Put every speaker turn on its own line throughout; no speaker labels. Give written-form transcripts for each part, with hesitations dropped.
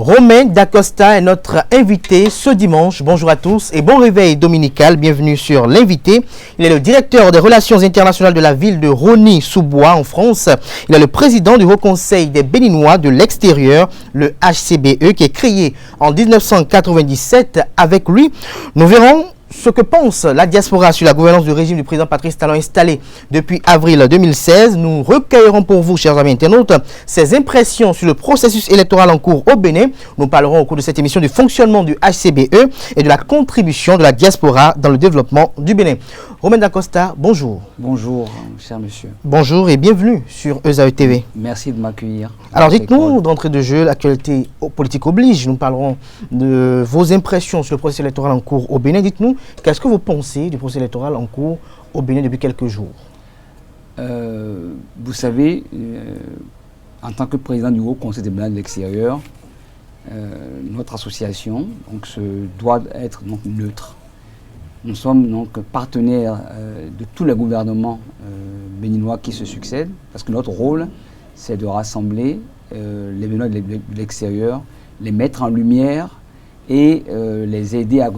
Romain Dacosta est notre invité ce dimanche. Bonjour à tous et bon réveil dominical. Bienvenue sur l'invité. Il est le directeur des relations internationales de la ville de Rosny-sous-Bois en France. Il est le président du Haut Conseil des Béninois de l'extérieur, le HCBE, qui est créé en 1997. Avec lui, nous verrons ce que pense la diaspora sur la gouvernance du régime du président Patrice Talon installé depuis avril 2016. Nous recueillerons pour vous, chers amis internautes, ses impressions sur le processus électoral en cours au Bénin. Nous parlerons au cours de cette émission du fonctionnement du HCBE et de la contribution de la diaspora dans le développement du Bénin. Romain Dacosta, bonjour.
Bonjour, cher monsieur.
Bonjour et bienvenue sur ESAE TV.
Merci de m'accueillir.
Alors dites-nous, d'entrée de jeu, l'actualité politique oblige. Nous parlerons de vos impressions sur le processus électoral en cours au Bénin. Dites-nous, qu'est-ce que vous pensez du processus électoral en cours au Bénin depuis quelques jours?
Vous savez, en tant que président du Haut Conseil des Béninois de l'extérieur, notre association se doit être donc neutre. Nous sommes donc partenaires de tous les gouvernements béninois qui se succèdent, parce que notre rôle, c'est de rassembler les Béninois de l'extérieur, les mettre en lumière et les aider à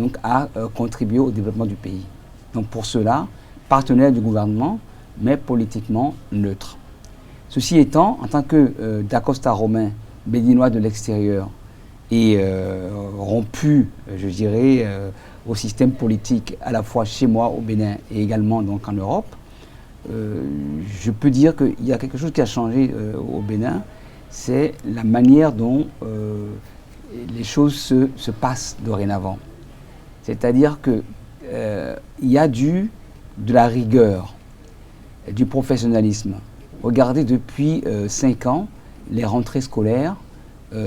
contribuer au développement du pays. Donc pour cela, partenaire du gouvernement, mais politiquement neutre. Ceci étant, en tant que Dacosta Romain, béninois de l'extérieur, et rompu, je dirais, au système politique, à la fois chez moi au Bénin et également donc en Europe, je peux dire qu'il y a quelque chose qui a changé au Bénin, c'est la manière dont les choses se passent dorénavant. C'est-à-dire qu'il y a de la rigueur, du professionnalisme. Regardez, depuis 5 ans, les rentrées scolaires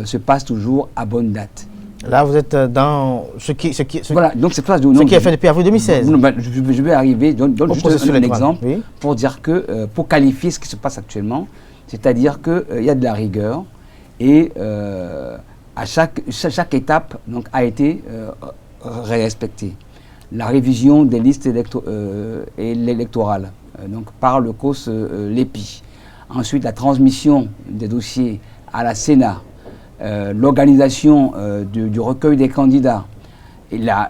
se passent toujours à bonne date.
Là, vous êtes dans ce qui est fait depuis avril 2016.
Je vais arriver, donne juste un exemple, oui, pour dire que, pour qualifier ce qui se passe actuellement, c'est-à-dire qu'il y a de la rigueur et à chaque étape donc, a été respectée. La révision des listes électorales donc, par le COS l'EPI. Ensuite, la transmission des dossiers à la Sénat. L'organisation du recueil des candidats et la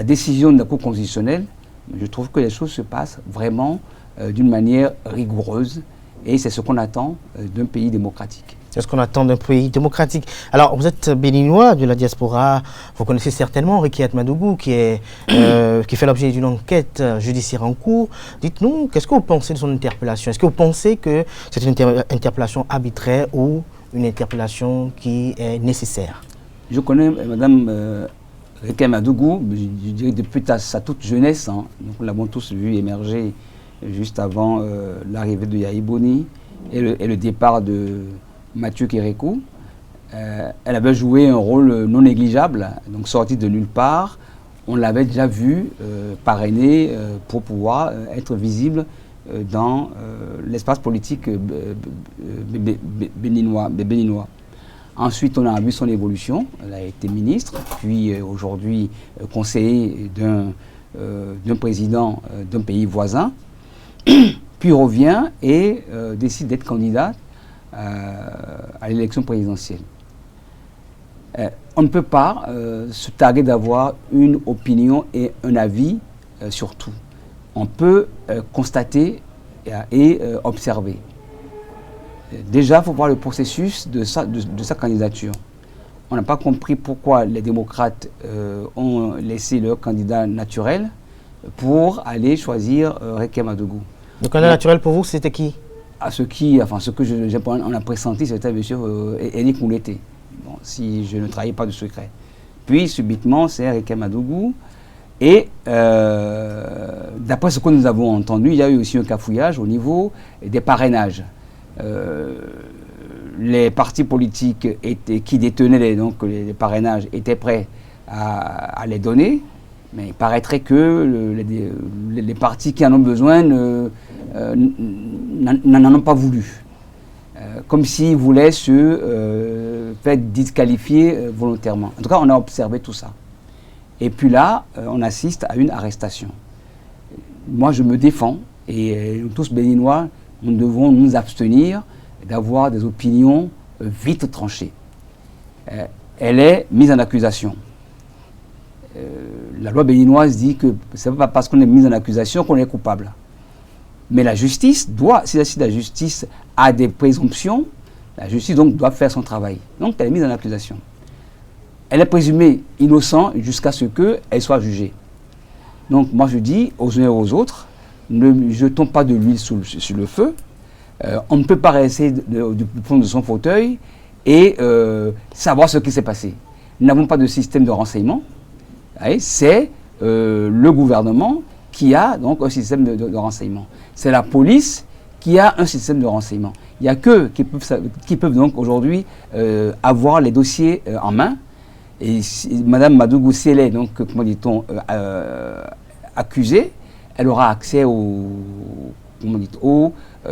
décision de la Cour constitutionnelle, je trouve que les choses se passent vraiment d'une manière rigoureuse et c'est ce qu'on attend d'un pays démocratique.
C'est ce qu'on attend d'un pays démocratique. Alors, vous êtes béninois de la diaspora, vous connaissez certainement Rikiat Madougou qui fait l'objet d'une enquête judiciaire en cours. Dites-nous, qu'est-ce que vous pensez de son interpellation? Est-ce que vous pensez que c'est une interpellation arbitraire ou une interpellation qui est nécessaire?
Je connais Mme Rikiat Madougou, je dirais depuis sa toute jeunesse. Hein. Donc, nous l'avons tous vu émerger juste avant l'arrivée de Yahi Boni et le départ de Mathieu Kérékou. Elle avait joué un rôle non négligeable, donc sortie de nulle part. On l'avait déjà vu parrainer pour pouvoir être visible dans l'espace politique béninois. Ensuite, on a vu son évolution. Elle a été ministre, puis aujourd'hui conseiller d'un président d'un pays voisin, puis revient et décide d'être candidate à l'élection présidentielle. On ne peut pas se targuer d'avoir une opinion et un avis sur tout. On peut constater et observer. Déjà, il faut voir le processus de sa candidature. On n'a pas compris pourquoi les démocrates ont laissé leur candidat naturel pour aller choisir Rikiat Madougou.
Le candidat naturel pour vous, c'était qui?
Ce que on a pressenti, c'était M. Éric Mouleté, bon, si je ne trahis pas de secret. Puis, subitement, c'est Rikiat Madougou. Et d'après ce que nous avons entendu, il y a eu aussi un cafouillage au niveau des parrainages. Les partis politiques qui détenaient les parrainages étaient prêts à les donner, mais il paraîtrait que les partis qui en ont besoin n'en ont pas voulu. Comme s'ils voulaient se faire disqualifier volontairement. En tout cas, on a observé tout ça. Et puis là, on assiste à une arrestation. Moi, je me défends, et nous tous béninois, nous devons nous abstenir d'avoir des opinions vite tranchées. elle est mise en accusation. La loi béninoise dit que ce n'est pas parce qu'on est mis en accusation qu'on est coupable. Mais la justice doit, si la justice a des présomptions, la justice donc doit faire son travail. Donc elle est mise en accusation. Elle est présumée innocente jusqu'à ce qu'elle soit jugée. Donc moi je dis aux uns et aux autres, ne jetons pas de l'huile sur le feu. On ne peut pas rester du fond de son fauteuil et savoir ce qui s'est passé. Nous n'avons pas de système de renseignement. C'est le gouvernement qui a donc un système de renseignement. C'est la police qui a un système de renseignement. Il n'y a qu'eux qui peuvent donc aujourd'hui avoir les dossiers en main. Et si, Madame Madougou, si elle est donc, comment dit-on, accusée, elle aura accès au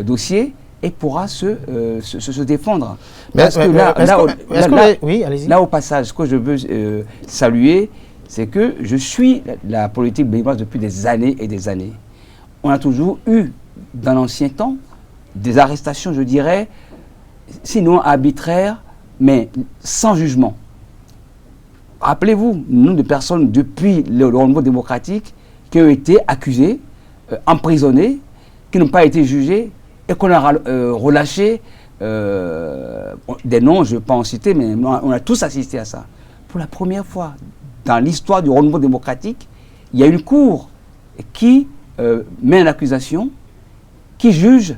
dossier et pourra se défendre. Parce que là, au passage, ce que je veux saluer, c'est que je suis la politique béninoise depuis des années et des années. On a toujours eu, dans l'ancien temps, des arrestations, je dirais, sinon arbitraires, mais sans jugement. Rappelez-vous, nombre de personnes depuis le renouveau démocratique qui ont été accusées, emprisonnées, qui n'ont pas été jugées et qu'on a relâchées. Des noms, je ne vais pas en citer, mais on a tous assisté à ça. Pour la première fois dans l'histoire du renouveau démocratique, il y a une cour qui met en accusation, qui juge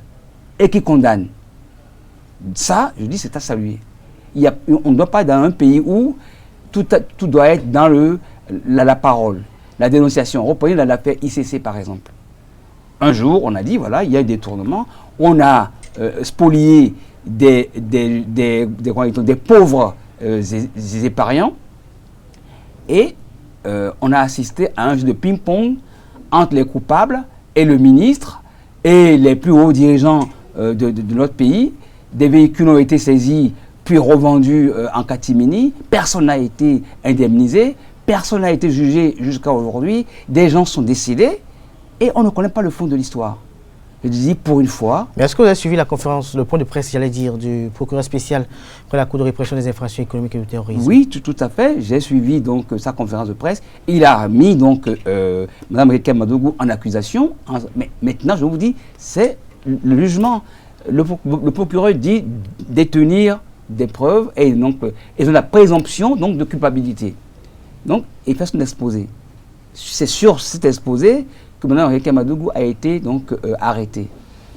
et qui condamne. Ça, je dis, c'est à saluer. On ne doit pas être dans un pays où tout doit être dans la parole, la dénonciation. Reprenez l'affaire ICC, par exemple. Un jour, on a dit, voilà, il y a un détournement. On a spolié des pauvres épargnants. Et on a assisté à un jeu de ping-pong entre les coupables et le ministre et les plus hauts dirigeants de notre pays. Des véhicules ont été saisis puis revendus en catimini. Personne n'a été indemnisé, personne n'a été jugé jusqu'à aujourd'hui. Des gens sont décédés et on ne connaît pas le fond de l'histoire. Je dis pour une fois.
Mais est-ce que vous avez suivi la conférence, le point de presse, j'allais dire, du procureur spécial après la Cour de répression des infractions économiques et du terrorisme?
Oui, tout à fait. J'ai suivi donc sa conférence de presse. Il a mis donc Mme Rekia Madougou en accusation. Mais maintenant, je vous dis, c'est le jugement. Le procureur dit détenir des preuves et donc ils ont la présomption donc de culpabilité. Donc, il fait son exposé. C'est sur cet exposé que Mme Rekia Madougou a été donc arrêtée.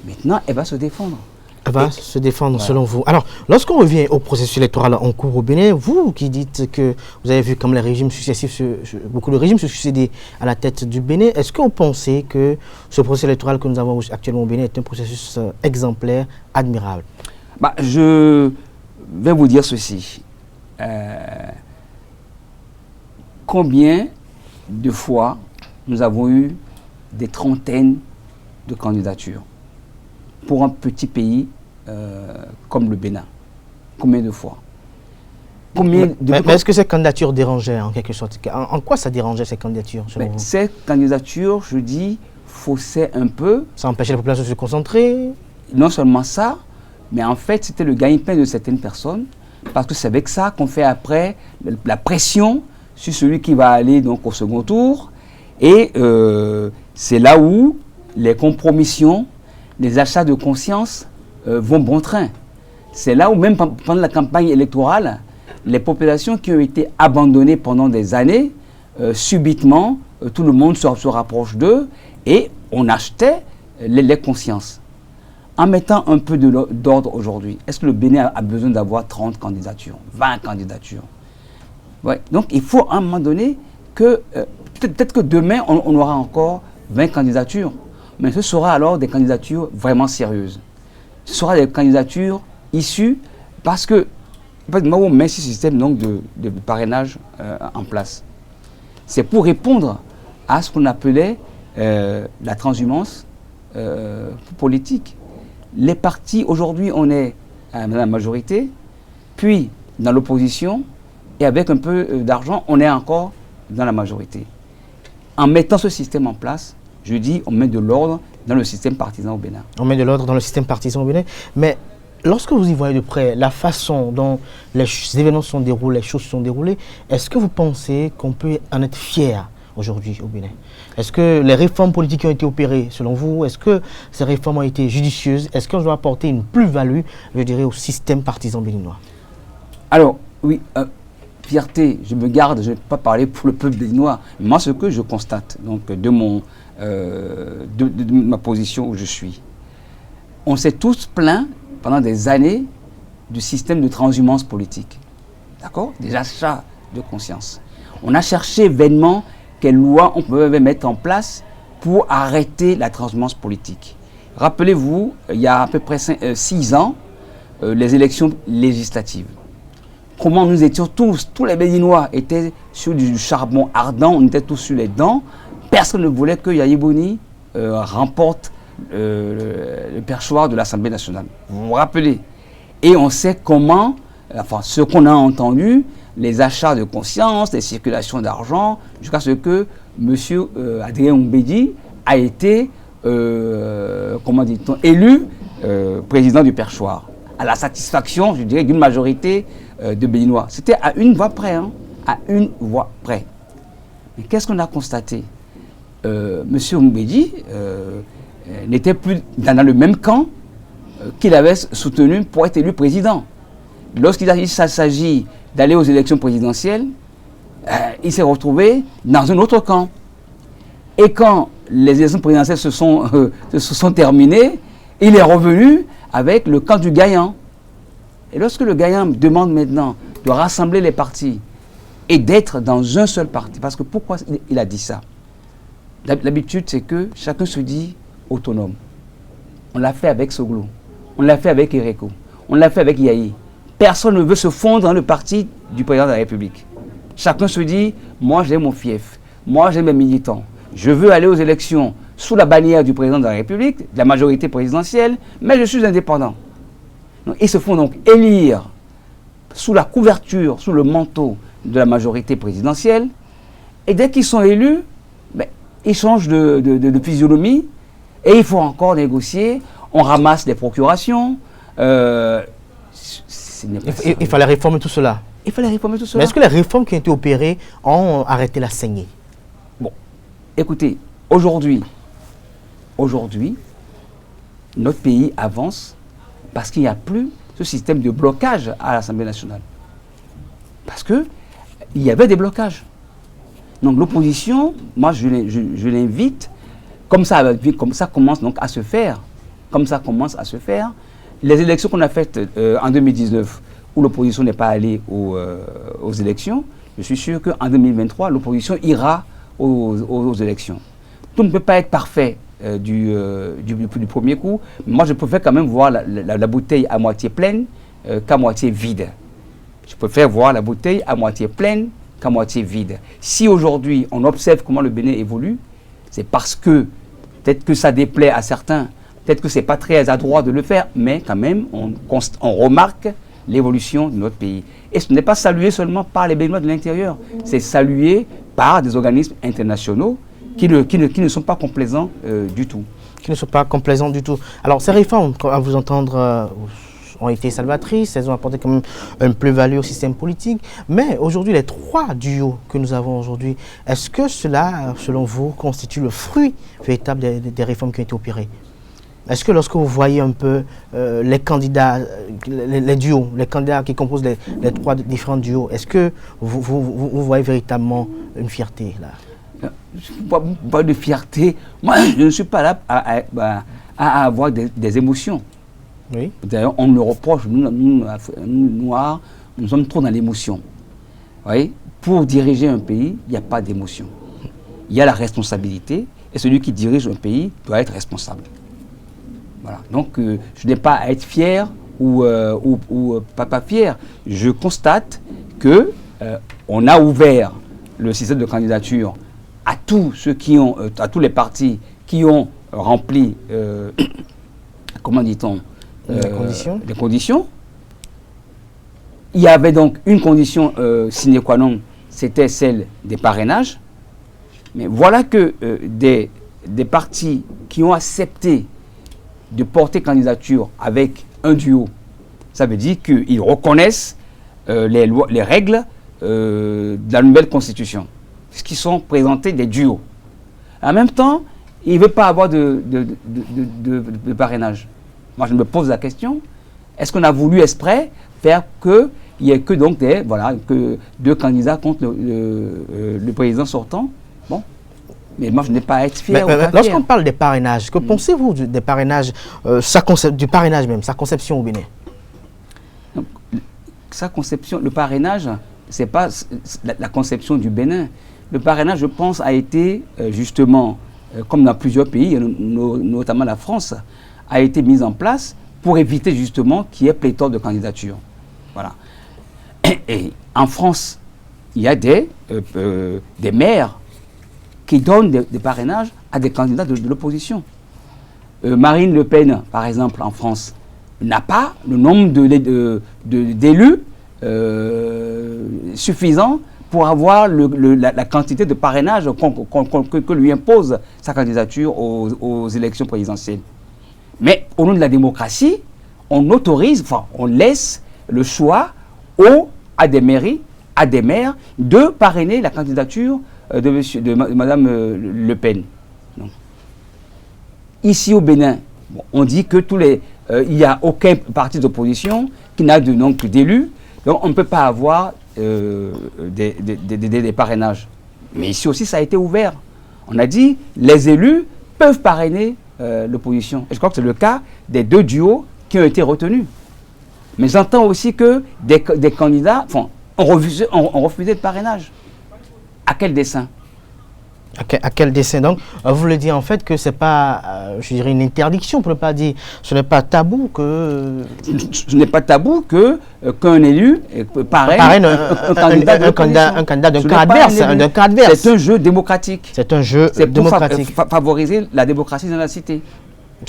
Maintenant, elle va se défendre.
Elle va se défendre, voilà, selon vous. Alors, lorsqu'on revient au processus électoral en cours au Bénin, vous qui dites que vous avez vu comme les régimes successifs, beaucoup de régimes se succéder à la tête du Bénin, est-ce que vous pensez que ce processus électoral que nous avons actuellement au Bénin est un processus exemplaire, admirable?
Je vais vous dire ceci. Combien de fois nous avons eu des trentaines de candidatures pour un petit pays comme le Bénin? Combien de fois?
Mais est-ce que ces candidatures dérangeaient en quelque sorte? En quoi ça dérangeait ces candidatures selon vous?
Ces candidatures, je dis, faussaient un peu.
Ça empêchait la population de se concentrer?
Non seulement ça, mais en fait c'était le gagne-pain de certaines personnes, parce que c'est avec ça qu'on fait après la pression sur celui qui va aller donc au second tour. Et c'est là où les compromissions, les achats de conscience vont bon train. C'est là où même pendant la campagne électorale, les populations qui ont été abandonnées pendant des années, subitement, tout le monde se rapproche d'eux et on achetait les consciences. En mettant un peu d'ordre aujourd'hui, est-ce que le Bénin a besoin d'avoir 30 candidatures, 20 candidatures? Ouais. Donc il faut à un moment donné que, peut-être que demain on aura encore 20 candidatures, mais ce sera alors des candidatures vraiment sérieuses. Ce sera des candidatures issues parce que, moi on met ce système donc de parrainage en place. C'est pour répondre à ce qu'on appelait la transhumance politique. Les partis, aujourd'hui on est à la majorité, puis dans l'opposition, et avec un peu d'argent, on est encore dans la majorité. En mettant ce système en place, je dis, on met de l'ordre dans le système partisan au Bénin.
On met de l'ordre dans le système partisan au Bénin, mais Lorsque vous y voyez de près la façon dont les événements se sont déroulés, les choses se sont déroulées, est-ce que vous pensez qu'on peut en être fier aujourd'hui au Bénin? Est-ce que les réformes politiques qui ont été opérées, selon vous, est-ce que ces réformes ont été judicieuses? Est-ce qu'on doit apporter une plus-value, je dirais, au système partisan béninois?
Alors, oui, fierté, je me garde, je ne vais pas parler pour le peuple béninois. Moi, ce que je constate, donc, de ma position où je suis, on s'est tous plaints pendant des années du système de transhumance politique. D'accord? Des achats de conscience. On a cherché vainement quelles lois on pouvait mettre en place pour arrêter la transhumance politique. Rappelez-vous, il y a à peu près 6 ans, les élections législatives. Comment nous étions tous les Béninois étaient sur du charbon ardent, on était tous sur les dents. Personne ne voulait que Yayi Boni remporte le perchoir de l'Assemblée nationale. Vous vous rappelez? Et on sait comment, enfin ce qu'on a entendu, les achats de conscience, les circulations d'argent, jusqu'à ce que M. Adrien Mbedi a été, comment dit-on, élu président du perchoir, à la satisfaction, je dirais, d'une majorité de Béninois. C'était à une voix près, hein, à une voix près. Mais qu'est-ce qu'on a constaté? M. Mbedi n'était plus dans le même camp qu'il avait soutenu pour être élu président. Lorsqu'il s'agit d'aller aux élections présidentielles, il s'est retrouvé dans un autre camp. Et quand les élections présidentielles se sont terminées, il est revenu avec le camp du gagnant. Et lorsque le gagnant demande maintenant de rassembler les partis et d'être dans un seul parti, parce que pourquoi il a dit ça? L'habitude, c'est que chacun se dit autonome. On l'a fait avec Soglo, on l'a fait avec Ereko, on l'a fait avec Yayi. Personne ne veut se fondre dans le parti du président de la République. Chacun se dit, moi j'ai mon fief, moi j'ai mes militants, je veux aller aux élections sous la bannière du président de la République, de la majorité présidentielle, mais je suis indépendant. Donc, ils se font donc élire sous la couverture, sous le manteau de la majorité présidentielle, et dès qu'ils sont élus, ben, ils changent de physionomie, et il faut encore négocier, on ramasse des procurations.
Il fallait réformer tout cela.
Il fallait réformer tout cela.
Mais est-ce que les réformes qui ont été opérées ont arrêté la saignée?
Bon, écoutez, aujourd'hui, notre pays avance parce qu'il n'y a plus ce système de blocage à l'Assemblée nationale. Parce qu'il y avait des blocages. Donc l'opposition, moi je l'invite, comme ça commence donc à se faire, les élections qu'on a faites en 2019, où l'opposition n'est pas allée aux élections, je suis sûr qu'en 2023, l'opposition ira aux élections. Tout ne peut pas être parfait du premier coup. Moi, je préfère quand même voir la bouteille à moitié pleine qu'à moitié vide. Je préfère voir la bouteille à moitié pleine qu'à moitié vide. Si aujourd'hui, on observe comment le Bénin évolue, c'est parce que, peut-être que ça déplaît à certains, peut-être que ce n'est pas très adroit de le faire, mais quand même, on remarque l'évolution de notre pays. Et ce n'est pas salué seulement par les Béninois de l'intérieur, c'est salué par des organismes internationaux qui ne sont pas complaisants du tout.
Qui ne sont pas complaisants du tout. Alors, ces réformes, à vous entendre, ont été salvatrices, elles ont apporté quand même un plus-value au système politique. Mais aujourd'hui, les 3 duos que nous avons aujourd'hui, est-ce que cela, selon vous, constitue le fruit véritable des réformes qui ont été opérées? Est-ce que lorsque vous voyez un peu les candidats, les duos, les candidats qui composent les 3 différents duos, est-ce que vous voyez véritablement une fierté là?
Pas de fierté. Moi, je ne suis pas là à avoir des émotions.
Oui.
D'ailleurs, on me le reproche, nous, Noirs, nous sommes trop dans l'émotion. Pour diriger un pays, il n'y a pas d'émotion. Il y a la responsabilité, et celui qui dirige un pays doit être responsable. Voilà. Donc, je n'ai pas à être fier ou pas fier. Je constate que on a ouvert le système de candidature à tous ceux qui ont, à tous les partis qui ont rempli, comment dit-on, les conditions. Il y avait donc une condition sine qua non, c'était celle des parrainages. Mais voilà que des partis qui ont accepté de porter candidature avec un duo Ça veut dire qu'ils reconnaissent les règles de la nouvelle constitution, qui sont présentées des duos. En même temps, il ne veut pas avoir de parrainage. Moi, je me pose la question, est-ce qu'on a voulu exprès faire qu'il n'y ait que, donc que 2 candidats contre le président sortant? Bon. Mais moi, je n'ai pas à être fier.
Lorsqu'on parle des parrainages, que pensez-vous des parrainages, du parrainage même, sa conception au Bénin?
Donc, sa conception, le parrainage, ce n'est pas la conception du Bénin. Le parrainage, je pense, a été justement, comme dans plusieurs pays, notamment la France, a été mis en place pour éviter justement qu'il y ait pléthore de candidatures. Voilà. Et en France, il y a des maires qui donnent des parrainages à des candidats de l'opposition. Marine Le Pen, par exemple, en France, n'a pas le nombre d'élus suffisant pour avoir la quantité de parrainage que lui impose sa candidature aux élections présidentielles. Mais au nom de la démocratie, on autorise, on laisse le choix à des mairies, à des maires, de parrainer la candidature de Madame Le Pen. Donc, ici au Bénin, on dit que il n'y a aucun parti d'opposition qui n'a d'élus, donc on ne peut pas avoir des parrainages. Mais ici aussi, ça a été ouvert. On a dit les élus peuvent parrainer l'opposition. Et je crois que c'est le cas des 2 duos qui ont été retenus. Mais j'entends aussi que des candidats ont refusé de parrainage. À quel dessein?
À quel dessein? Donc, vous voulez dire en fait que ce n'est pas, je dirais, une interdiction, pour ne pas dire, ce n'est pas tabou que...
Ce n'est pas tabou qu'un élu parraine un candidat d'un cas adverse. C'est un jeu démocratique.
C'est un jeu démocratique.
Pour favoriser la démocratie dans la cité.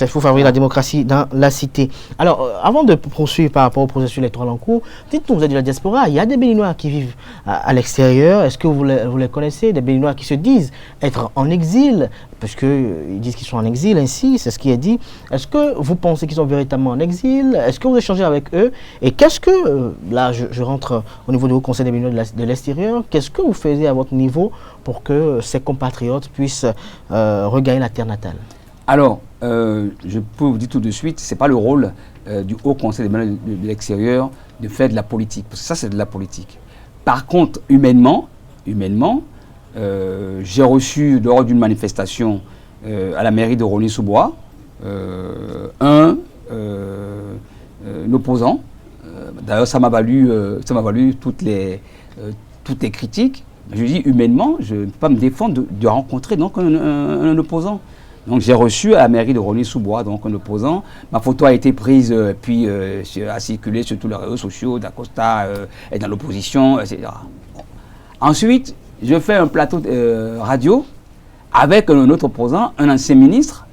Il faut favoriser la démocratie dans la cité. Alors, avant de poursuivre par rapport au processus électoral en cours, dites-nous, vous êtes de la diaspora, il y a des Béninois qui vivent à l'extérieur. Est-ce que vous les connaissez, des Béninois qui se disent être en exil, parce qu'ils disent qu'ils sont en exil, ainsi, c'est ce qui est dit. Est-ce que vous pensez qu'ils sont véritablement en exil? Est-ce que vous échangez avec eux? Et qu'est-ce que, là, je rentre au niveau du Haut Conseil des Béninois de l'extérieur, qu'est-ce que vous faisiez à votre niveau pour que ces compatriotes puissent regagner la terre natale?
Alors, je peux vous dire tout de suite, ce n'est pas le rôle du Haut Conseil des Béninois de l'extérieur de faire de la politique, parce que ça, c'est de la politique. Par contre, humainement, j'ai reçu, lors d'une manifestation à la mairie de Rosny-sous-Bois, un opposant. D'ailleurs, ça m'a valu toutes les critiques. Je dis, humainement, je ne peux pas me défendre de rencontrer donc un opposant. Donc j'ai reçu à la mairie de Rosny-sous-Bois donc un opposant. Ma photo a été prise puis a circulé sur tous les réseaux sociaux. D'Acosta est dans l'opposition, etc. Bon. Ensuite, je fais un plateau radio avec un autre opposant, un ancien ministre,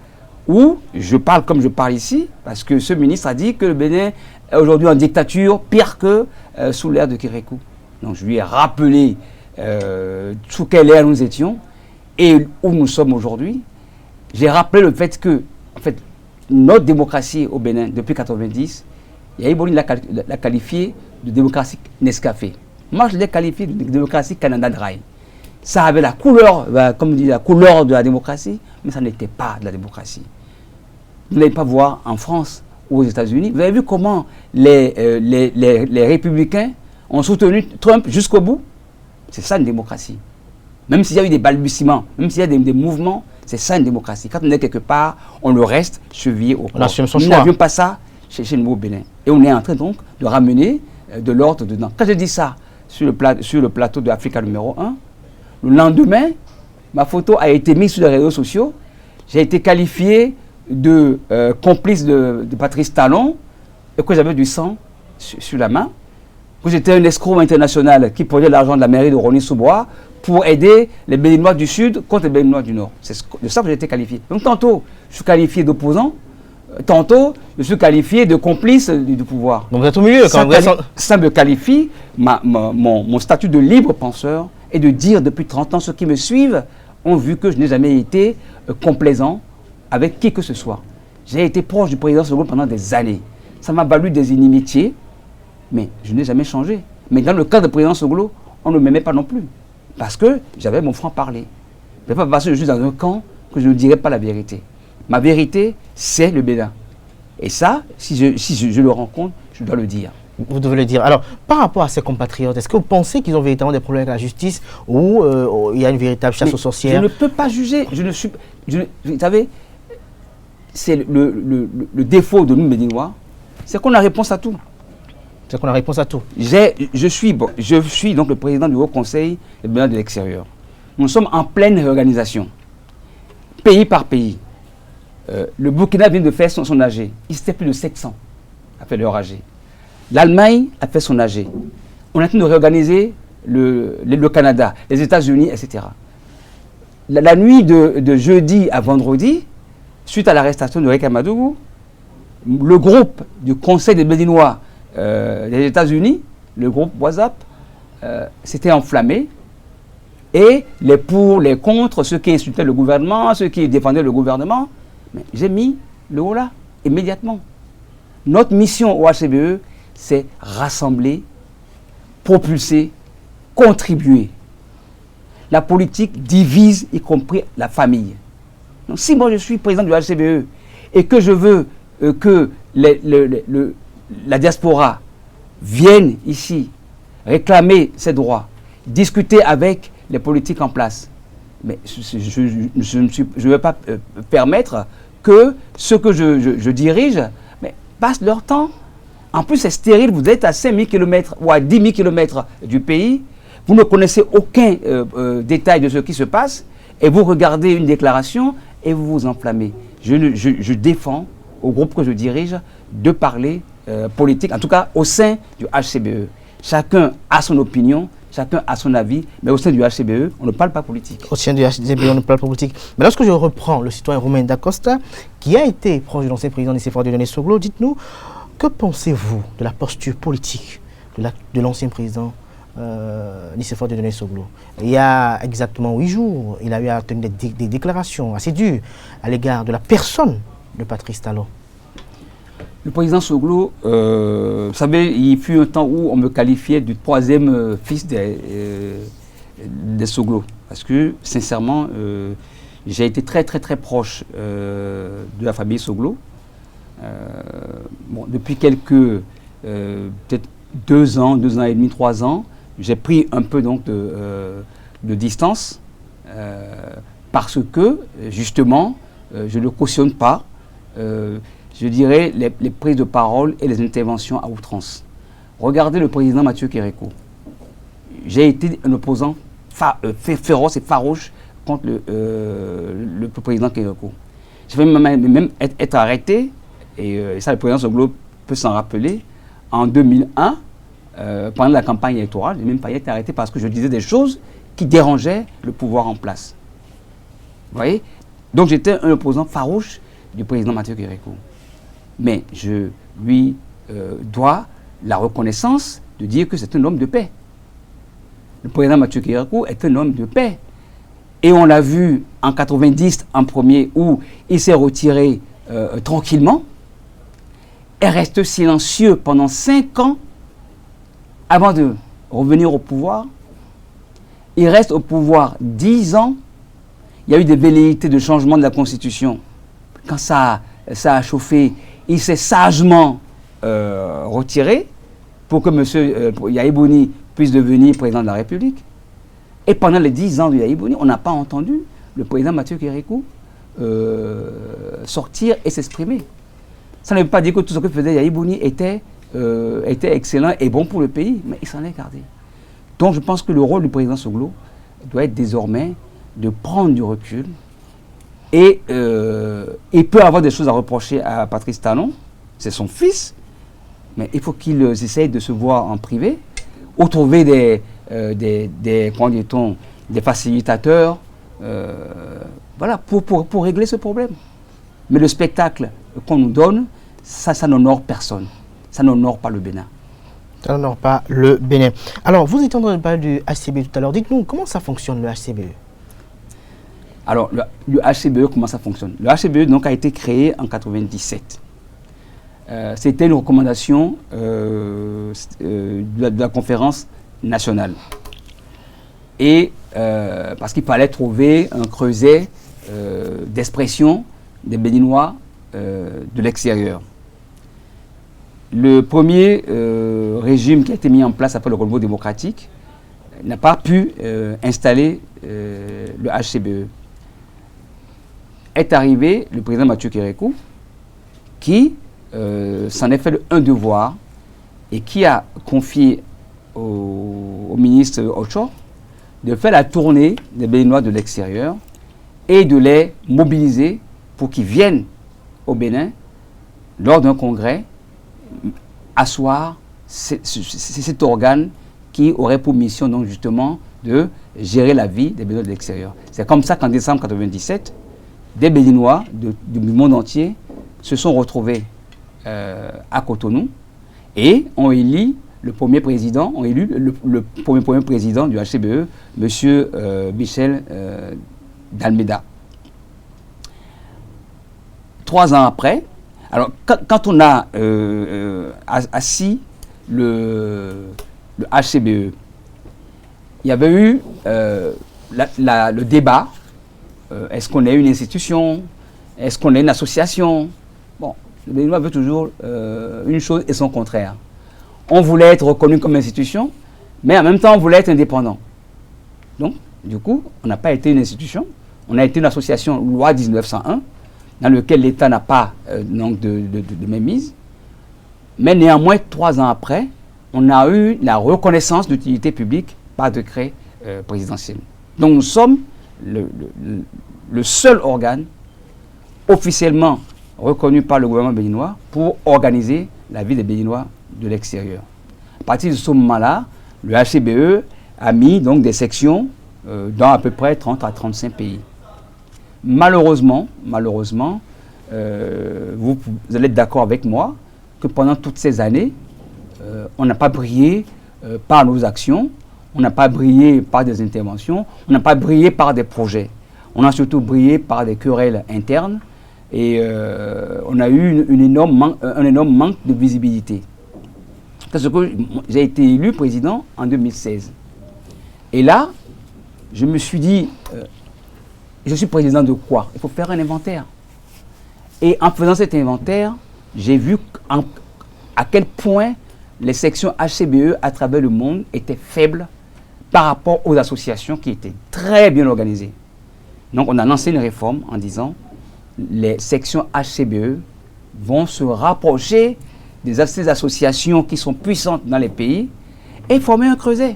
où je parle comme je parle ici, parce que ce ministre a dit que le Bénin est aujourd'hui en dictature, pire que sous l'ère de Kérékou. Donc je lui ai rappelé sous quelle ère nous étions et où nous sommes aujourd'hui. J'ai rappelé le fait que, en fait, notre démocratie au Bénin, depuis 1990, Yahya Boni l'a qualifiée de démocratie Nescafé. Moi, je l'ai qualifiée de démocratie Canada Dry. Ça avait la couleur, comme on dit, la couleur de la démocratie, mais ça n'était pas de la démocratie. Vous n'allez pas voir en France ou aux États-Unis. Vous avez vu comment les républicains ont soutenu Trump jusqu'au bout? C'est ça une démocratie. Même s'il y a eu des balbutiements, même s'il y a des mouvements, c'est ça une démocratie. Quand on est quelque part, on le reste chevillé au corps. Nous n'avions pas ça chez nous au Bénin. Et on est en train donc de ramener de l'ordre dedans. Quand je dis ça sur le plateau de Africa numéro 1, le lendemain, ma photo a été mise sur les réseaux sociaux. J'ai été qualifié de complice de Patrice Talon et que j'avais du sang sur la main. Que j'étais un escroc international qui prenait l'argent de la mairie de Rosny-sous-Bois pour aider les Béninois du Sud contre les Béninois du Nord. C'est de ça que j'ai été qualifié. Donc tantôt, je suis qualifié d'opposant, tantôt, je suis qualifié de complice du pouvoir.
Donc vous êtes au milieu quand vous êtes...
Ça me qualifie mon statut de libre penseur et de dire depuis 30 ans, ceux qui me suivent ont vu que je n'ai jamais été complaisant avec qui que ce soit. J'ai été proche du président Soglo pendant des années. Ça m'a valu des inimitiés, Mais je n'ai jamais changé. Mais dans le cas de président Soglo, on ne m'aimait pas non plus. Parce que j'avais mon franc-parler. Ce n'est pas parce que je suis dans un camp que je ne dirai pas la vérité. Ma vérité, c'est le Bénin. Et ça, si je le rencontre, je dois le dire.
Vous devez le dire. Alors, par rapport à ces compatriotes, est-ce que vous pensez qu'ils ont véritablement des problèmes avec la justice ou il y a une véritable chasse aux sorcières?
Je ne peux pas juger. Vous savez, c'est le défaut de nous, Béninois, c'est qu'on a réponse à tout.
C'est qu'on a réponse à tout.
Je suis donc le président du Haut Conseil des Bénin de l'extérieur. Nous sommes en pleine réorganisation, pays par pays. Le Burkina vient de faire son AG. Il s'était plus de 700 à faire leur AG. L'Allemagne a fait son AG. On est en train de réorganiser le Canada, les États-Unis, etc. La nuit de jeudi à vendredi, suite à l'arrestation de Réka Madougou, le groupe du Conseil des Béninois des États-Unis, le groupe WhatsApp, s'était enflammé. Et les pour, les contre, ceux qui insultaient le gouvernement, ceux qui défendaient le gouvernement, j'ai mis le haut là, immédiatement. Notre mission au HCBE, c'est rassembler, propulser, contribuer. La politique divise, y compris la famille. Donc, si moi je suis président du HCBE et que je veux que la diaspora vienne ici réclamer ses droits, discuter avec les politiques en place, mais je ne vais pas permettre que ceux que je dirige passent leur temps. En plus, c'est stérile, vous êtes à 5 000 km ou à 10 000 km du pays, vous ne connaissez aucun détail de ce qui se passe, et vous regardez une déclaration et vous vous enflammez. Je défends au groupe que je dirige de parler politique, en tout cas au sein du HCBE. Chacun a son opinion, chacun a son avis, mais au sein du HCBE, on ne parle pas politique.
Au sein du HCBE, on ne parle pas politique. Mais lorsque je reprends le citoyen Romain Dacosta, qui a été proche de l'ancien président Nicéphore Dieudonné Soglo, dites-nous, que pensez-vous de la posture politique de l'ancien président Nicéphore Dieudonné Soglo? Il y a exactement 8 jours, il a eu à tenir des déclarations assez dures à l'égard de la personne de Patrice Talon.
Le président Soglo, vous savez, il fut un temps où on me qualifiait du troisième fils des Soglo. Parce que, sincèrement, j'ai été très proche de la famille Soglo. Depuis quelques, peut-être 2 ans et demi, 3 ans, j'ai pris un peu donc de distance parce que, justement, je ne cautionne pas, je dirais, les prises de parole et les interventions à outrance. Regardez le président Mathieu Kérékou. J'ai été un opposant féroce et farouche contre le président Kérékou. Je vais même être arrêté, et ça le président Soglo peut s'en rappeler, en 2001, pendant la campagne électorale, j'ai même failli être arrêté parce que je disais des choses qui dérangeaient le pouvoir en place. Vous voyez? Donc j'étais un opposant farouche du président Mathieu Kérékou. Mais je lui dois la reconnaissance de dire que c'est un homme de paix. Le président Mathieu Kérékou est un homme de paix. Et on l'a vu en 90 en premier où il s'est retiré tranquillement et reste silencieux pendant 5 ans avant de revenir au pouvoir. Il reste au pouvoir 10 ans. Il y a eu des velléités de changement de la Constitution. Quand ça a chauffé, il s'est sagement retiré pour que M. Yahi Bouni puisse devenir président de la République. Et pendant les 10 ans de Yahi Bouni, on n'a pas entendu le président Mathieu Kérékou sortir et s'exprimer. Ça ne veut pas dire que tout ce que faisait Yahi Bouni était excellent et bon pour le pays, mais il s'en est gardé. Donc je pense que le rôle du président Soglo doit être désormais de prendre du recul. Et il peut avoir des choses à reprocher à Patrice Talon, c'est son fils, mais il faut qu'ils essayent de se voir en privé, ou trouver des facilitateurs, voilà, pour régler ce problème. Mais le spectacle qu'on nous donne, ça n'honore personne, ça n'honore pas le Bénin.
Ça n'honore pas le Bénin. Alors, vous étiez en train de parler du HCBE tout à l'heure, dites-nous comment ça fonctionne le HCBE? Alors,
le HCBE, comment ça fonctionne? Le HCBE donc, a été créé en 1997. c'était une recommandation de la conférence nationale. Et parce qu'il fallait trouver un creuset d'expression des Béninois de l'extérieur. Le premier régime qui a été mis en place après le renouveau démocratique n'a pas pu installer le HCBE. Est arrivé le président Mathieu Kérékou qui s'en est fait un devoir et qui a confié au ministre Ocho de faire la tournée des Béninois de l'extérieur et de les mobiliser pour qu'ils viennent au Bénin lors d'un congrès asseoir cet organe qui aurait pour mission donc justement de gérer la vie des Béninois de l'extérieur. C'est comme ça qu'en décembre 1997, des Béninois du monde entier se sont retrouvés à Cotonou et ont élu le premier président, le premier président du HCBE, M. Michel d'Almeida. 3 ans après, alors quand on a assis le HCBE, il y avait eu le débat, est-ce qu'on est une institution, est-ce qu'on est une association? Bon, le Béninois veut toujours une chose et son contraire. On voulait être reconnu comme institution, mais en même temps on voulait être indépendant. Donc, du coup, on n'a pas été une institution, on a été une association loi 1901, dans laquelle l'État n'a pas donc de mainmise. Mais néanmoins, 3 ans après, on a eu la reconnaissance d'utilité publique par décret présidentiel. Donc nous sommes le seul organe officiellement reconnu par le gouvernement béninois pour organiser la vie des Béninois de l'extérieur. À partir de ce moment-là, le HCBE a mis donc des sections dans à peu près 30 à 35 pays. Malheureusement, vous allez être d'accord avec moi que pendant toutes ces années, on n'a pas brillé par nos actions, on n'a pas brillé par des interventions, on n'a pas brillé par des projets. On a surtout brillé par des querelles internes et on a eu un énorme manque de visibilité. Parce que j'ai été élu président en 2016. Et là, je me suis dit, je suis président de quoi? Il faut faire un inventaire. Et en faisant cet inventaire, j'ai vu à quel point les sections HCBE à travers le monde étaient faibles par rapport aux associations qui étaient très bien organisées. Donc on a lancé une réforme en disant les sections HCBE vont se rapprocher ces associations qui sont puissantes dans les pays et former un creuset.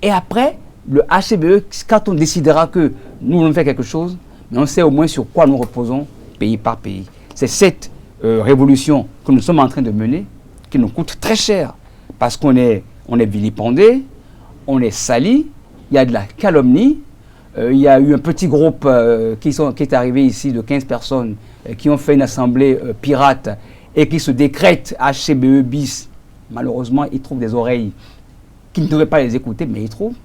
Et après, le HCBE, quand on décidera que nous voulons faire quelque chose, mais on sait au moins sur quoi nous reposons pays par pays. C'est cette révolution que nous sommes en train de mener qui nous coûte très cher parce qu'on est vilipendé, on est sali, il y a de la calomnie. Il y a eu un petit groupe qui est arrivé ici de 15 personnes qui ont fait une assemblée pirate et qui se décrète HCBE bis. Malheureusement, ils trouvent des oreilles qui ne devraient pas les écouter, mais ils trouvent.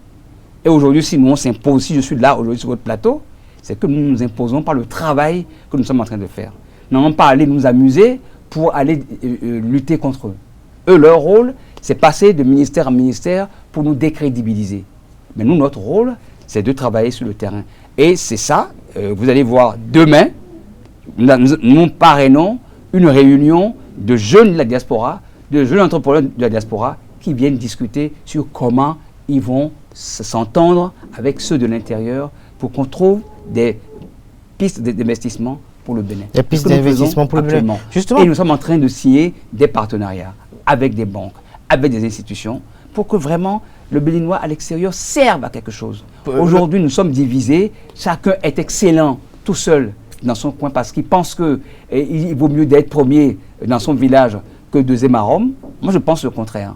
Et aujourd'hui, si nous on s'impose, si je suis là aujourd'hui sur votre plateau, c'est que nous nous imposons par le travail que nous sommes en train de faire. Nous n'allons pas aller nous amuser pour aller lutter contre eux. Eux, leur rôle, c'est passer de ministère en ministère pour nous décrédibiliser. Mais nous, notre rôle, c'est de travailler sur le terrain. Et c'est ça, vous allez voir demain, nous parrainons une réunion de jeunes de la diaspora, de jeunes entrepreneurs de la diaspora qui viennent discuter sur comment ils vont s'entendre avec ceux de l'intérieur pour qu'on trouve des pistes d'investissement pour le Bénin.
Des pistes d'investissement pour le Bénin.
Justement. Et nous sommes en train de signer des partenariats avec des banques, avec des institutions, pour que vraiment le Béninois à l'extérieur serve à quelque chose. Aujourd'hui, nous sommes divisés, chacun est excellent tout seul dans son coin parce qu'il pense qu'il vaut mieux d'être premier dans son village que deuxième à Rome. Moi, je pense le contraire.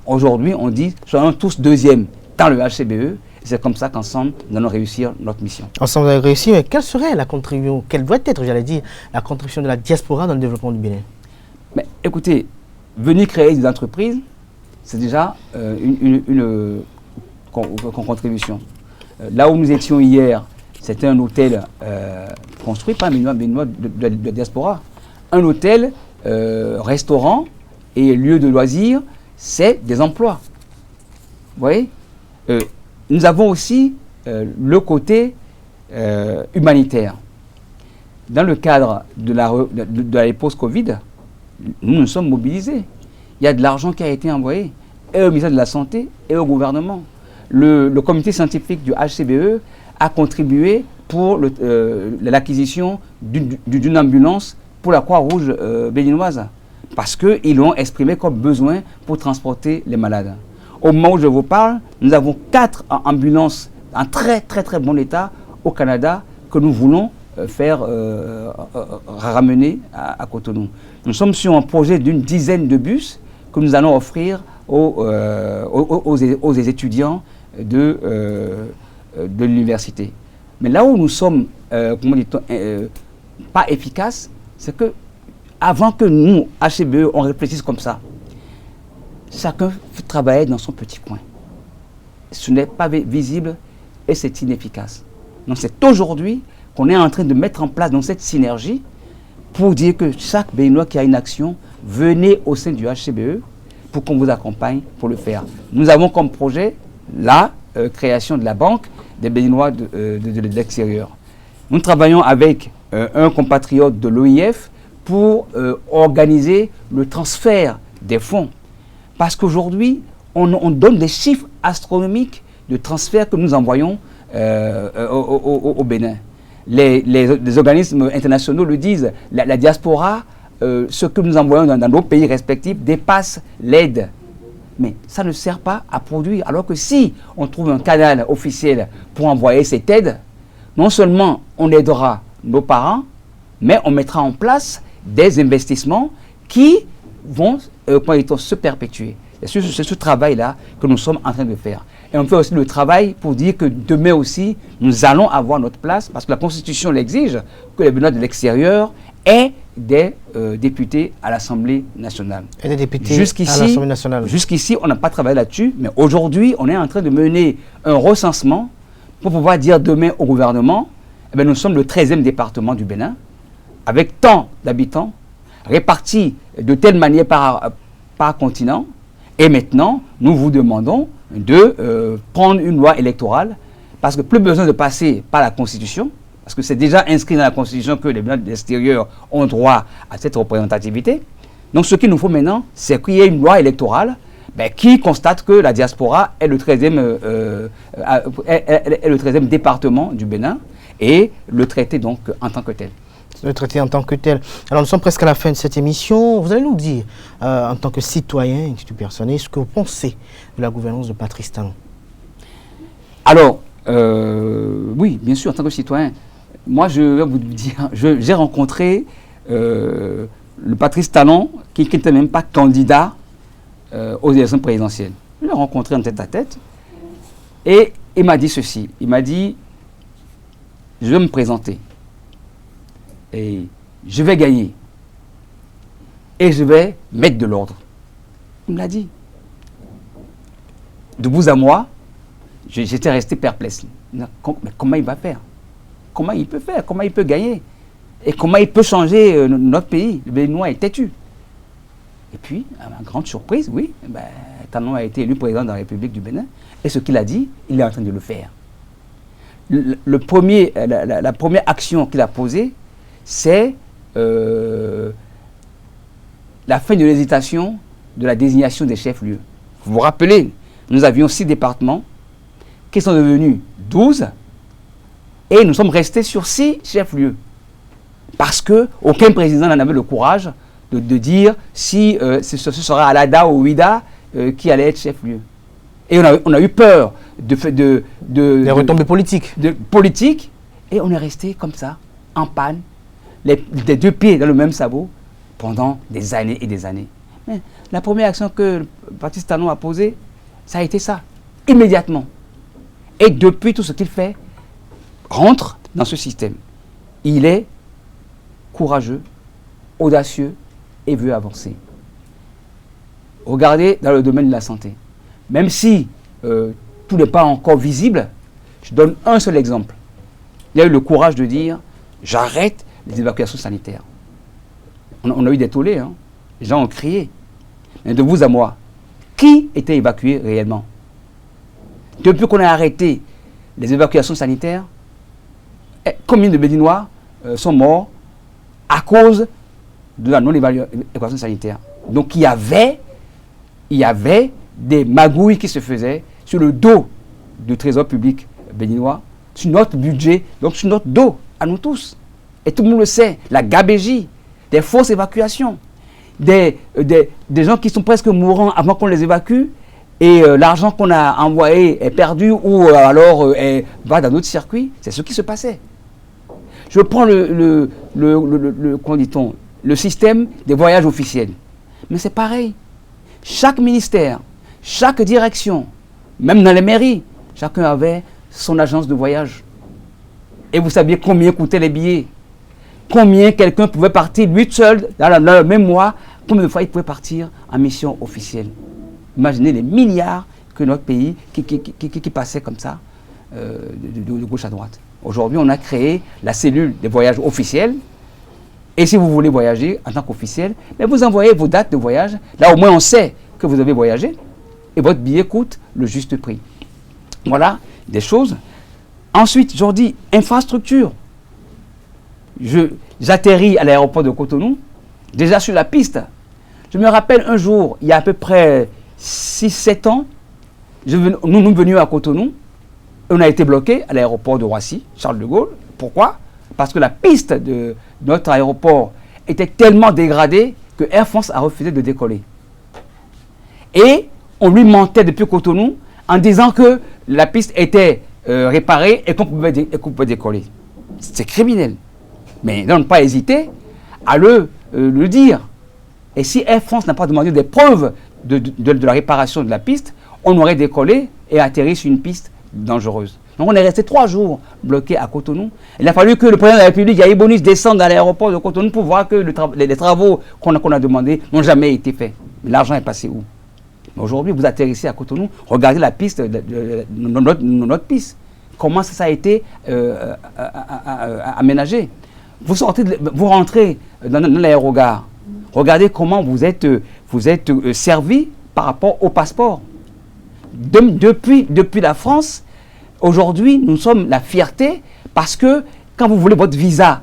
Aujourd'hui, on dit soyons tous deuxièmes dans le HCBE. C'est comme ça qu'ensemble, nous allons réussir notre mission.
Ensemble, nous allons réussir. Mais quelle serait la contribution, quelle doit être, j'allais dire, la contribution de la diaspora dans le développement du Bénin?
Mais écoutez, venir créer des entreprises, c'est déjà une contribution. Là où nous étions hier, c'était un hôtel construit par un Béninois de la diaspora. Un hôtel restaurants et lieux de loisirs, c'est des emplois. Vous voyez, nous avons aussi le côté humanitaire. Dans le cadre de la réponse Covid, nous nous sommes mobilisés. Il y a de l'argent qui a été envoyé, et au ministère de la Santé et au gouvernement. Le comité scientifique du HCBE a contribué pour l'acquisition d'une ambulance pour la Croix-Rouge béninoise, parce qu'ils l'ont exprimé comme besoin pour transporter les malades. Au moment où je vous parle, nous avons 4 ambulances en très très très bon état au Canada que nous voulons faire ramener à Cotonou. Nous sommes sur un projet d'une dizaine de bus que nous allons offrir aux étudiants de l'université. Mais là où nous sommes, comment dit-on, pas efficaces, c'est que avant que nous, HCBE, on réfléchisse comme ça, chacun travaille dans son petit coin. Ce n'est pas visible et c'est inefficace. Donc c'est aujourd'hui qu'on est en train de mettre en place dans cette synergie pour dire que chaque Béninois qui a une action, venez au sein du HCBE pour qu'on vous accompagne pour le faire. Nous avons comme projet la création de la banque des Béninois de l'extérieur. Nous travaillons avec un compatriote de l'OIF pour organiser le transfert des fonds. Parce qu'aujourd'hui, on donne des chiffres astronomiques de transferts que nous envoyons au Bénin. Les organismes internationaux le disent, la diaspora, ce que nous envoyons dans nos pays respectifs dépasse l'aide. Mais ça ne sert pas à produire. Alors que si on trouve un canal officiel pour envoyer cette aide, non seulement on aidera nos parents, mais on mettra en place des investissements qui vont se perpétuer. C'est ce travail-là que nous sommes en train de faire. Et on fait aussi le travail pour dire que demain aussi, nous allons avoir notre place, parce que la Constitution l'exige, que les Béninois de l'extérieur aient des députés à l'Assemblée nationale.
Et des députés à l'Assemblée nationale.
Jusqu'ici, on n'a pas travaillé là-dessus, mais aujourd'hui, on est en train de mener un recensement pour pouvoir dire demain au gouvernement, eh bien, nous sommes le 13e département du Bénin, avec tant d'habitants, répartis de telle manière par continent, et maintenant, nous vous demandons de prendre une loi électorale, parce que plus besoin de passer par la Constitution, parce que c'est déjà inscrit dans la Constitution que les Béninois de l'extérieur ont droit à cette représentativité. Donc ce qu'il nous faut maintenant, c'est qu'il y ait une loi électorale qui constate que la diaspora est le 13e département du Bénin, et le traiter donc en tant que tel.
Le traiter en tant que tel. Alors nous sommes presque à la fin de cette émission. Vous allez nous dire, en tant que citoyen, institut personnel, ce que vous pensez de la gouvernance de Patrice Talon.
Alors, oui, bien sûr, en tant que citoyen, moi je vais vous dire, j'ai rencontré le Patrice Talon qui n'était même pas candidat aux élections présidentielles. Je l'ai rencontré en tête à tête et il m'a dit ceci. Il m'a dit, je vais me présenter. Et je vais gagner. Et je vais mettre de l'ordre. Il me l'a dit. De vous à moi, j'étais resté perplexe. Mais comment il va faire? Comment il peut faire? Comment il peut gagner? Et comment il peut changer notre pays? Le Béninois est têtu. Et puis, à ma grande surprise, oui, Talon a été élu président de la République du Bénin. Et ce qu'il a dit, il est en train de le faire. La première action qu'il a posée, c'est la fin de l'hésitation de la désignation des chefs-lieux. Vous vous rappelez, nous avions 6 départements qui sont devenus 12 et nous sommes restés sur 6 chefs-lieux. Parce qu'aucun président n'en avait le courage de dire si ce sera Alada ou Ouida qui allait être chef-lieu. Et on a eu peur des
retombées politiques.
Et on est resté comme ça, en panne, les 2 pieds dans le même sabot, pendant des années et des années. Mais la première action que Patrice Talon a posée, ça a été ça, immédiatement. Et depuis, tout ce qu'il fait rentre dans ce système. Il est courageux, audacieux et veut avancer. Regardez dans le domaine de la santé. Même si tout n'est pas encore visible, je donne un seul exemple. Il a eu le courage de dire, j'arrête les évacuations sanitaires. On a eu des tollés, hein. Les gens ont crié. Mais de vous à moi, qui était évacué réellement? Depuis qu'on a arrêté les évacuations sanitaires, combien de Béninois sont morts à cause de la non-évacuation sanitaire? Donc il y avait des magouilles qui se faisaient sur le dos du trésor public béninois, sur notre budget, donc sur notre dos, à nous tous. Et tout le monde le sait, la gabégie, des fausses évacuations, des gens qui sont presque mourants avant qu'on les évacue, et l'argent qu'on a envoyé est perdu ou alors va dans notre circuit. C'est ce qui se passait. Je prends comment dit-on, le système des voyages officiels. Mais c'est pareil. Chaque ministère, chaque direction, même dans les mairies, chacun avait son agence de voyage. Et vous saviez combien coûtaient les billets? Combien quelqu'un pouvait partir, lui seul, dans le même mois, combien de fois il pouvait partir en mission officielle? Imaginez les milliards que notre pays qui passait comme ça, de gauche à droite. Aujourd'hui, on a créé la cellule des voyages officiels. Et si vous voulez voyager en tant qu'officiel, vous envoyez vos dates de voyage. Là, au moins, on sait que vous avez voyagé. Et votre billet coûte le juste prix. Voilà des choses. Ensuite, je dis infrastructure. J'atterris à l'aéroport de Cotonou, déjà sur la piste. Je me rappelle un jour, il y a à peu près 6-7 ans, nous venions à Cotonou, on a été bloqués à l'aéroport de Roissy, Charles de Gaulle. Pourquoi? Parce que la piste de notre aéroport était tellement dégradée que Air France a refusé de décoller. Et on lui mentait depuis Cotonou en disant que la piste était réparée et qu'on pouvait décoller. C'est criminel. Mais n'ont pas hésité à le dire. Et si Air France n'a pas demandé des preuves de la réparation de la piste, on aurait décollé et atterri sur une piste dangereuse. Donc on est resté 3 jours bloqués à Cotonou. Il a fallu que le président de la République, Yahi Bonis, descende à l'aéroport de Cotonou pour voir que les travaux qu'on a demandés n'ont jamais été faits. Mais l'argent est passé où? Aujourd'hui, vous atterrissez à Cotonou, regardez la piste, notre piste. Comment ça a été aménagé? Vous rentrez dans l'aérogare. Regardez comment vous êtes servi par rapport au passeport. Depuis la France, aujourd'hui, nous sommes la fierté parce que quand vous voulez votre visa,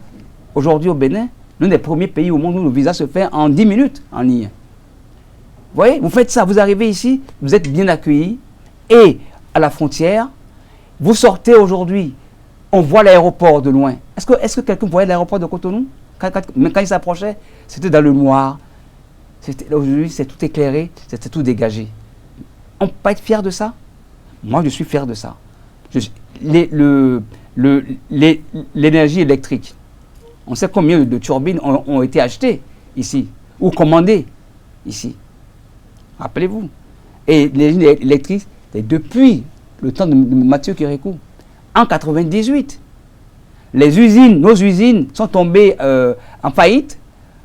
aujourd'hui au Bénin, l'un des premiers pays au monde où le visa se fait en 10 minutes en ligne. Vous voyez, vous faites ça, vous arrivez ici, vous êtes bien accueillis et à la frontière, vous sortez aujourd'hui, on voit l'aéroport de loin. Est-ce que quelqu'un voyait l'aéroport de Cotonou? Même quand il s'approchait, c'était dans le noir. Aujourd'hui, c'est tout éclairé, c'est tout dégagé. On ne peut pas être fier de ça? Moi, je suis fier de ça. L'énergie électrique, on sait combien de turbines ont été achetées ici, ou commandées ici. Rappelez-vous. Et l'énergie électrique, c'est depuis le temps de Mathieu Kérékou. En 98, nos usines sont tombées en faillite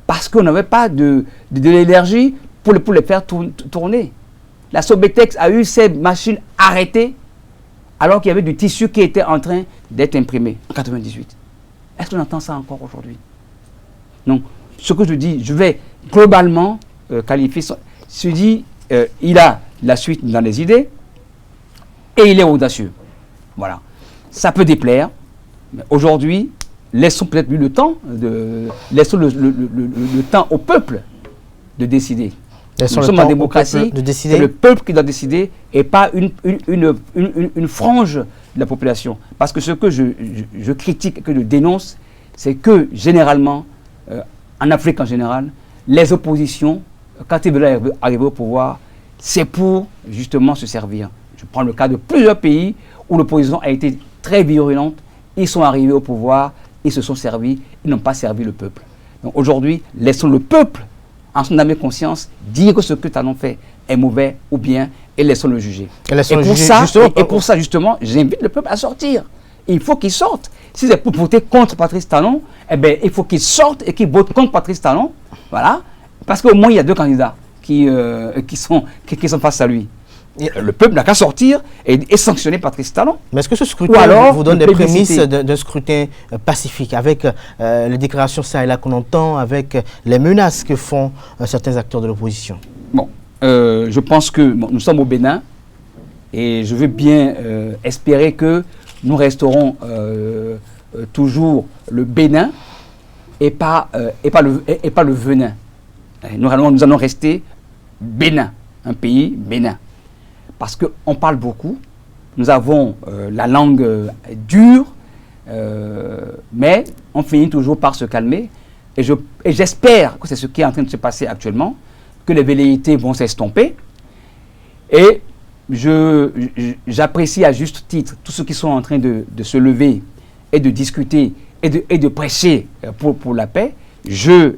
parce qu'on n'avait pas de l'énergie pour les faire tourner. La Sobetex a eu ses machines arrêtées alors qu'il y avait du tissu qui était en train d'être imprimé en 98. Est-ce qu'on entend ça encore aujourd'hui? Non. Ce que je dis, je vais globalement qualifier ça. Je dis, il a la suite dans les idées et il est audacieux. Voilà. Ça peut déplaire, mais aujourd'hui, laissons peut-être lui le temps, laissons le temps au peuple de décider. Nous sommes en démocratie, c'est le peuple qui doit décider et pas une frange de la population. Parce que ce que je critique, que je dénonce, c'est que généralement, en Afrique en général, les oppositions, quand ils veulent arriver au pouvoir, c'est pour justement se servir. Je prends le cas de plusieurs pays où l'opposition a été très virulente, ils sont arrivés au pouvoir, ils se sont servis, ils n'ont pas servi le peuple. Donc aujourd'hui, laissons le peuple, en son âme et conscience, dire que ce que nous avons fait est mauvais ou bien, et laissons-le juger. Et pour ça, justement, j'invite le peuple à sortir. Il faut qu'il sorte. Si c'est pour voter contre Patrice Talon, eh bien, il faut qu'il sorte et qu'il vote contre Patrice Talon. Voilà. Parce qu'au moins, il y a 2 candidats qui sont face à lui. Le peuple n'a qu'à sortir et sanctionner Patrice Talon.
Mais est-ce que ce scrutin vous donne des prémices d'un scrutin pacifique, avec les déclarations ça et là qu'on entend, avec les menaces que font certains acteurs de l'opposition?
Bon, je pense que nous sommes au Bénin et je veux bien espérer que nous resterons toujours le Bénin et pas le Venin. Nous allons rester Bénin, un pays Bénin. Parce qu'on parle beaucoup, nous avons la langue dure, mais on finit toujours par se calmer. Et j'espère que c'est ce qui est en train de se passer actuellement, que les velléités vont s'estomper. Et j'apprécie à juste titre tous ceux qui sont en train de se lever et de discuter et de prêcher pour la paix. Je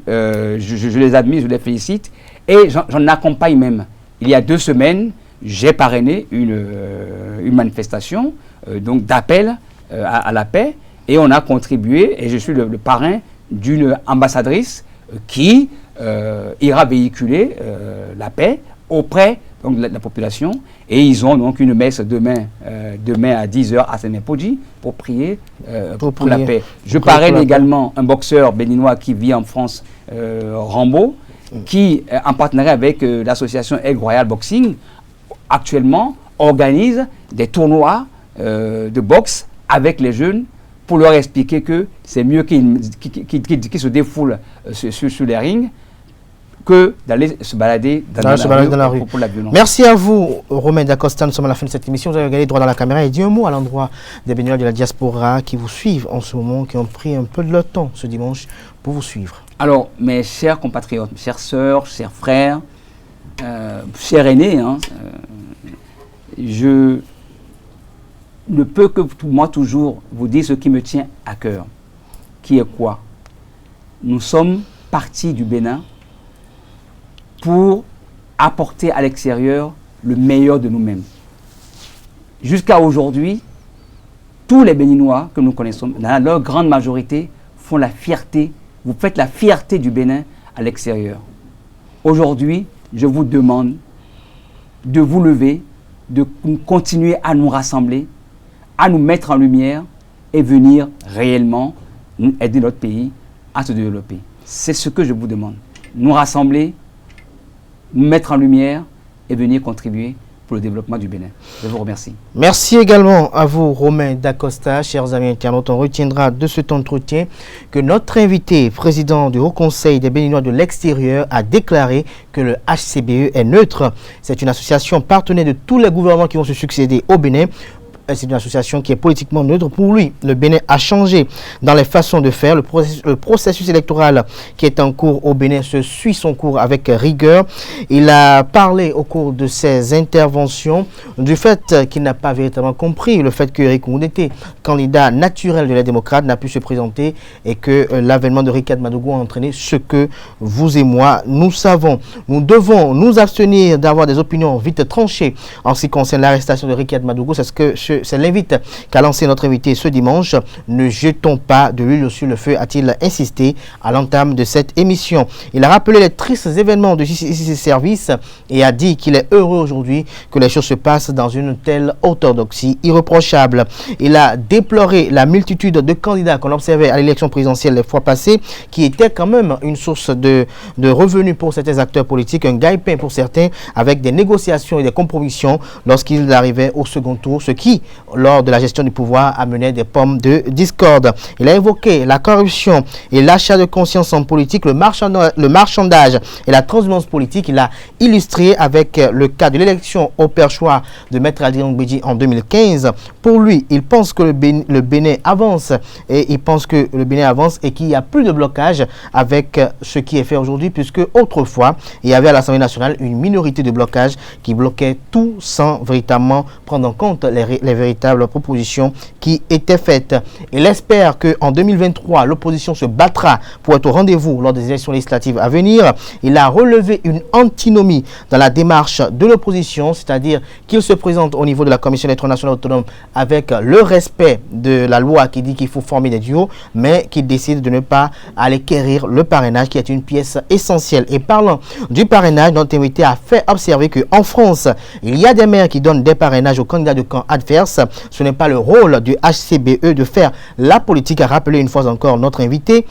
les admire, je les félicite. Et j'en accompagne même. Il y a 2 semaines, j'ai parrainé une manifestation donc d'appel à la paix. Et on a contribué, et je suis le parrain d'une ambassadrice qui ira véhiculer la paix auprès donc, de la population. Et ils ont donc une messe demain à 10h à Sémépoji pour prier pour la paix. Je parraine également un boxeur béninois qui vit en France, Rambo, qui, en partenariat avec l'association Aigle Royal Boxing, actuellement organise des tournois de boxe avec les jeunes pour leur expliquer que c'est mieux qu'ils se défoulent sur les rings que d'aller se balader dans la rue pour la violence.
Merci à vous, Romain Dacosta. Nous sommes à la fin de cette émission. Vous avez regardé droit dans la caméra et dit un mot à l'endroit des Béninois de la diaspora qui vous suivent en ce moment, qui ont pris un peu de leur temps ce dimanche pour vous suivre.
Alors, mes chers compatriotes, chères sœurs, chers frères, chers aînés, je ne peux que moi toujours vous dire ce qui me tient à cœur. Qui est quoi? Nous sommes partis du Bénin pour apporter à l'extérieur le meilleur de nous-mêmes. Jusqu'à aujourd'hui, tous les Béninois que nous connaissons, dans leur grande majorité, font la fierté, vous faites la fierté du Bénin à l'extérieur. Aujourd'hui, je vous demande de vous lever, de continuer à nous rassembler, à nous mettre en lumière et venir réellement aider notre pays à se développer. C'est ce que je vous demande. Nous rassembler, nous mettre en lumière et venir contribuer pour le développement du Bénin. Je vous remercie.
Merci également à vous, Romain Dacosta. Chers amis internautes, on retiendra de cet entretien que notre invité, président du Haut Conseil des Béninois de l'extérieur, a déclaré que le HCBE est neutre. C'est une association partenaire de tous les gouvernements qui vont se succéder au Bénin. C'est une association qui est politiquement neutre. Pour lui, le Bénin a changé dans les façons de faire. Le processus électoral qui est en cours au Bénin se suit son cours avec rigueur. Il a parlé au cours de ses interventions du fait qu'il n'a pas véritablement compris le fait que Eric Oundété, candidat naturel de la démocrate, n'a pu se présenter et que l'avènement de Ricard Madougou a entraîné ce que vous et moi, nous savons. Nous devons nous abstenir d'avoir des opinions vite tranchées en ce qui concerne l'arrestation de Ricard Madougou. C'est l'invite qu'a lancé notre invité ce dimanche. Ne jetons pas de l'huile sur le feu, a-t-il insisté à l'entame de cette émission. Il a rappelé les tristes événements de ces services et a dit qu'il est heureux aujourd'hui que les choses se passent dans une telle orthodoxie irréprochable. Il a déploré la multitude de candidats qu'on observait à l'élection présidentielle les fois passées, qui était quand même une source de revenus pour certains acteurs politiques, un gagne-pain pour certains, avec des négociations et des compromissions lorsqu'ils arrivaient au second tour, ce qui, lors de la gestion du pouvoir, amenait des pommes de discorde. Il a évoqué la corruption et l'achat de conscience en politique, le marchandage et la transhumance politique. Il a illustré avec le cas de l'élection au perchoir de Maître Adrien Mbedji en 2015. Pour lui, il pense que le Bénin avance et il pense que le Bénin avance et qu'il n'y a plus de blocage avec ce qui est fait aujourd'hui, puisque autrefois, il y avait à l'Assemblée nationale une minorité de blocage qui bloquait tout sans véritablement prendre en compte les les véritables propositions qui étaient faites. Il espère qu'en 2023, l'opposition se battra pour être au rendez-vous lors des élections législatives à venir. Il a relevé une antinomie dans la démarche de l'opposition, c'est-à-dire qu'il se présente au niveau de la Commission électorale nationale autonome avec le respect de la loi qui dit qu'il faut former des duos, mais qu'il décide de ne pas aller quérir le parrainage qui est une pièce essentielle. Et parlant du parrainage, notre invité a fait observer qu'en France, il y a des maires qui donnent des parrainages aux candidats de camp adverse. Ce n'est pas le rôle du HCBE de faire la politique, a rappelé une fois encore notre invité.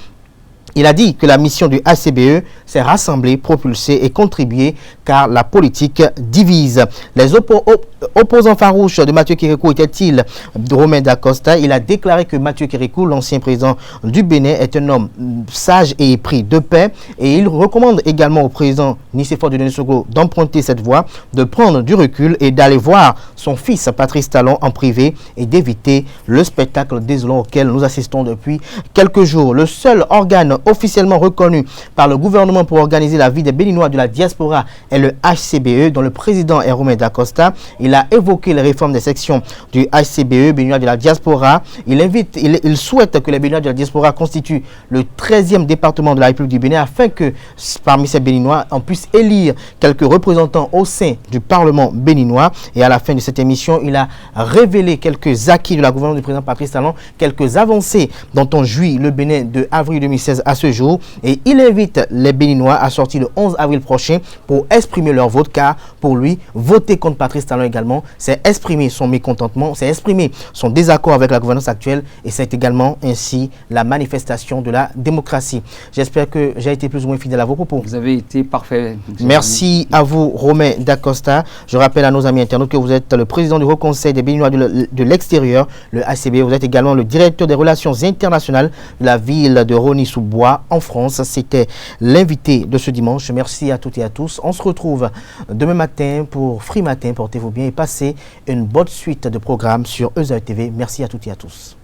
Il a dit que la mission du HCBE, c'est rassembler, propulser et contribuer car la politique divise. Les opposants farouches de Mathieu Kérékou étaient-ils Romain Dacosta? Il a déclaré que Mathieu Kérékou, l'ancien président du Bénin, est un homme sage et épris de paix. Et il recommande également au président Nicéphore Dieudonné Soglo d'emprunter cette voie, de prendre du recul et d'aller voir son fils Patrice Talon en privé et d'éviter le spectacle désolant auquel nous assistons depuis quelques jours. Le seul organe officiellement reconnu par le gouvernement pour organiser la vie des Béninois de la diaspora est le HCBE, dont le président est Romain Dacosta. Il a évoqué les réformes des sections du HCBE, Béninois de la diaspora. Il souhaite que les Béninois de la diaspora constituent le 13e département de la République du Bénin afin que parmi ces Béninois, on puisse élire quelques représentants au sein du Parlement béninois. Et à la fin de cette émission, il a révélé quelques acquis de la gouvernance du président Patrice Talon, quelques avancées dont on jouit le Bénin de avril 2016 à ce jour, et il invite les Béninois à sortir le 11 avril prochain pour exprimer leur vote, car pour lui, voter contre Patrice Talon également, c'est exprimer son mécontentement, c'est exprimer son désaccord avec la gouvernance actuelle, et c'est également ainsi la manifestation de la démocratie. J'espère que j'ai été plus ou moins fidèle à vos propos.
Vous avez été parfait.
Merci à vous, Romain Dacosta. Je rappelle à nos amis internautes que vous êtes le président du Haut Conseil des Béninois de l'extérieur, le HCB. Vous êtes également le directeur des relations internationales de la ville de Rosny-sous-Bois en France. C'était l'invité de ce dimanche. Merci à toutes et à tous. On se retrouve demain matin pour Free Matin. Portez-vous bien et passez une bonne suite de programmes sur EZA TV. Merci à toutes et à tous.